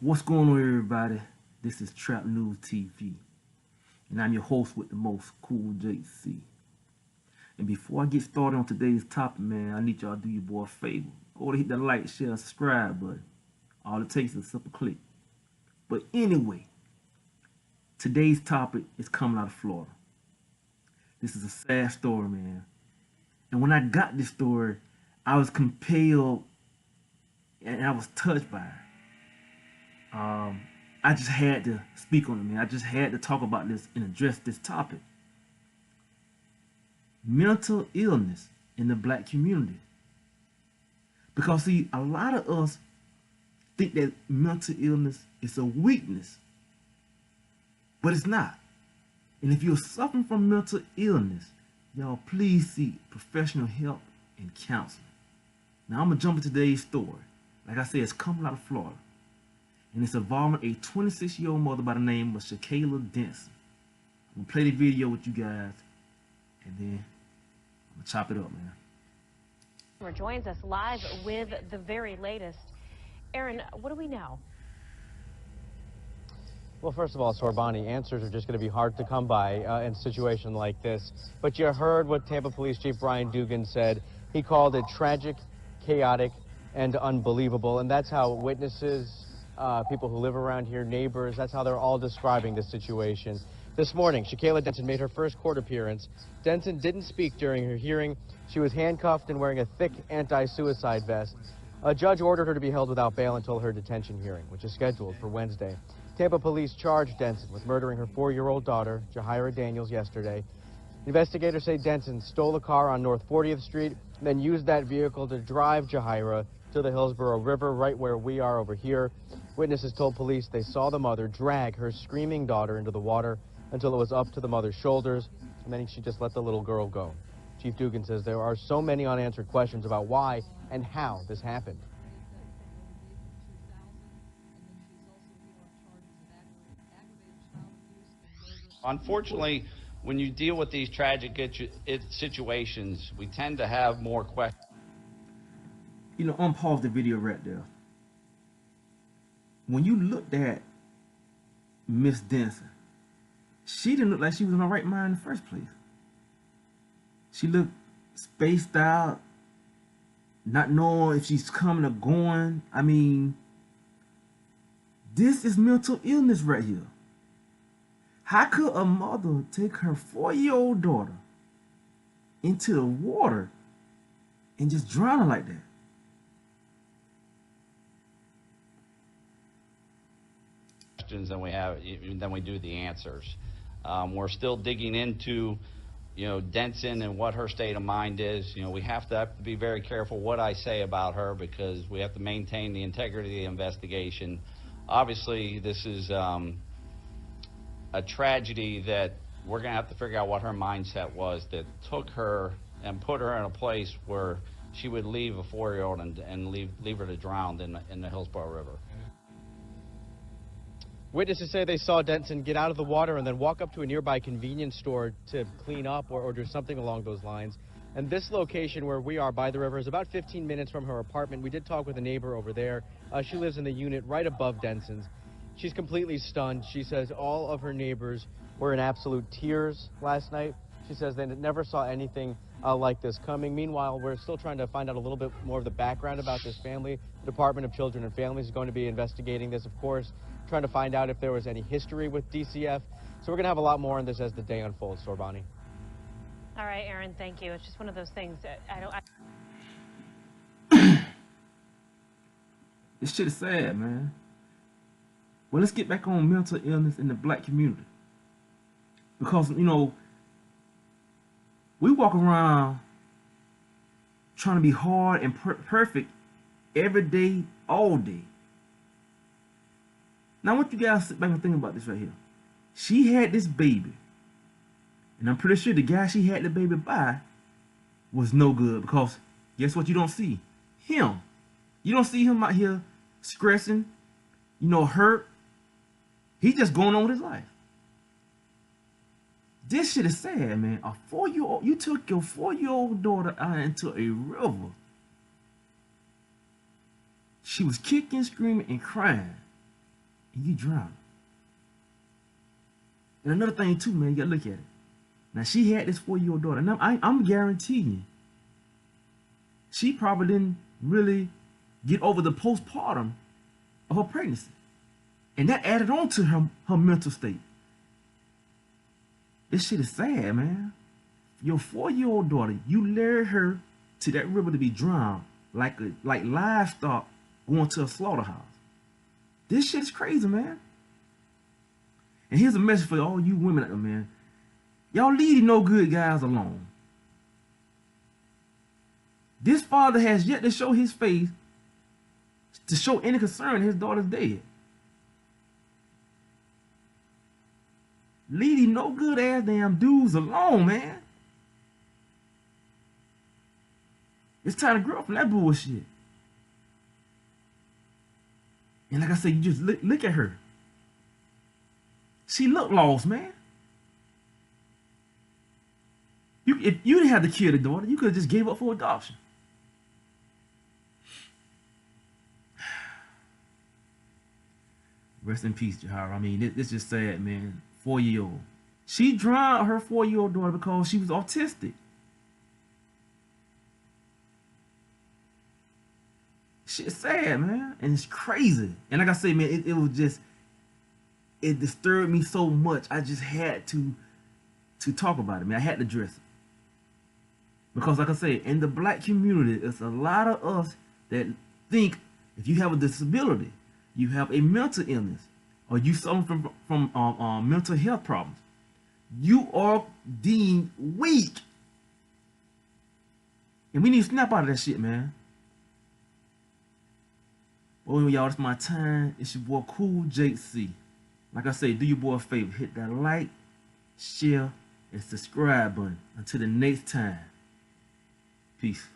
What's going on, everybody? This is TRAPNEWS TV, and I'm your host with the most, Cool JC. And before I get started on today's topic, man, I need y'all to do your boy a favor. Go to hit the like, share, and subscribe button. All it takes is a simple click. But anyway, today's topic is coming out of Florida. This is a sad story, man. And when I got this story, I was compelled and I was touched by it. I just had to speak on it, man. I just had to talk about this and address this topic. Mental illness in the black community. Because see, a lot of us think that mental illness is a weakness, but it's not. And if you're suffering from mental illness, y'all please seek professional help and counseling. Now I'm gonna jump into today's story. Like I said, it's coming out of Florida. And it's involving a 26-year-old mother by the name of Shakayla Denson. I'm gonna play the video with you guys, and then I'm gonna chop it up, man. Joins us live with the very latest. Aaron, what do we know? Well, first of all, Sorbani, answers are just going to be hard to come by in a situation like this. But you heard what Tampa Police Chief Brian Dugan said. He called it tragic, chaotic, and unbelievable. And that's how witnesses, people who live around here, neighbors, that's how they're all describing the situation. This morning, Shakayla Denson made her first court appearance. Denson didn't speak during her hearing. She was handcuffed and wearing a thick anti-suicide vest. A judge ordered her to be held without bail until her detention hearing, which is scheduled for Wednesday. Tampa police charged Denson with murdering her 4-year-old daughter, Jahira Daniels, yesterday. Investigators say Denson stole a car on North 40th Street, and then used that vehicle to drive Jahira to the Hillsborough River, right where we are over here. Witnesses told police they saw the mother drag her screaming daughter into the water until it was up to the mother's shoulders, and then she just let the little girl go. Chief Dugan says there are so many unanswered questions about why and how this happened. Unfortunately, when you deal with these tragic situations, we tend to have more questions. You know, unpause the video right there. When you looked at Miss Denson, she didn't look like she was in her right mind in the first place. She looked spaced out, not knowing if she's coming or going. I mean, this is mental illness right here. How could a mother take her 4-year-old daughter into the water and just drown her like that? Than we do the answers. We're still digging into, Denson and what her state of mind is. We have to be very careful what I say about her because we have to maintain the integrity of the investigation. Obviously, this is a tragedy that we're going to have to figure out what her mindset was that took her and put her in a place where she would leave a 4-year-old and leave her to drown in the Hillsborough River. Witnesses say they saw Denson get out of the water and then walk up to a nearby convenience store to clean up or do something along those lines. And this location where we are by the river is about 15 minutes from her apartment. We did talk with a neighbor over there. She lives in the unit right above Denson's. She's completely stunned. She says all of her neighbors were in absolute tears last night. She says they never saw anything like this coming. Meanwhile, we're still trying to find out a little bit more of the background about this family. The Department of Children and Families is going to be investigating this, of course, trying to find out if there was any history with DCF. So we're going to have a lot more on this as the day unfolds, Sorbani. All right, Aaron, thank you. It's just one of those things that This shit is sad, man. Well, let's get back on mental illness in the black community. Because, we walk around trying to be hard and perfect every day, all day. Now, I want you guys to sit back and think about this right here. She had this baby. And I'm pretty sure the guy she had the baby by was no good. Because guess what you don't see? Him. You don't see him out here stressing, hurt. He's just going on with his life. This shit is sad, man. A 4-year-old, you took your 4-year-old daughter out into a river. She was kicking, screaming, and crying. and you drown. And another thing too, man, you gotta look at it. Now she had this 4-year-old daughter, and I'm guaranteeing you, she probably didn't really get over the postpartum of her pregnancy. And that added on to her mental state. This shit is sad, man. Your 4-year-old daughter, you lured her to that river to be drowned like livestock going to a slaughterhouse. This shit is crazy, man. And here's a message for all you women out there, man. Y'all leave no good guys alone. This father has yet to show his face to show any concern his daughter's dead. Leave these no good ass damn dudes alone, man. It's time to grow up from that bullshit. And like I said, you just look at her. She looked lost, man. If you didn't have to kill the daughter, you could have just gave up for adoption. Rest in peace, Jahara. I mean, it's just sad, man. 4-year-old. She drowned her 4-year-old daughter because she was autistic. Shit's sad, man. And it's crazy. And like I say, man, it was just, it disturbed me so much. I just had to talk about it, man. I had to address it. Because like I say, in the black community, it's a lot of us that think if you have a disability, you have a mental illness, or you suffer from mental health problems, you are deemed weak. And we need to snap out of that shit, man. Well, y'all, it's my time. It's your boy Cool Jake C. Like I say, do your boy a favor. Hit that like, share, and subscribe button. Until the next time. Peace.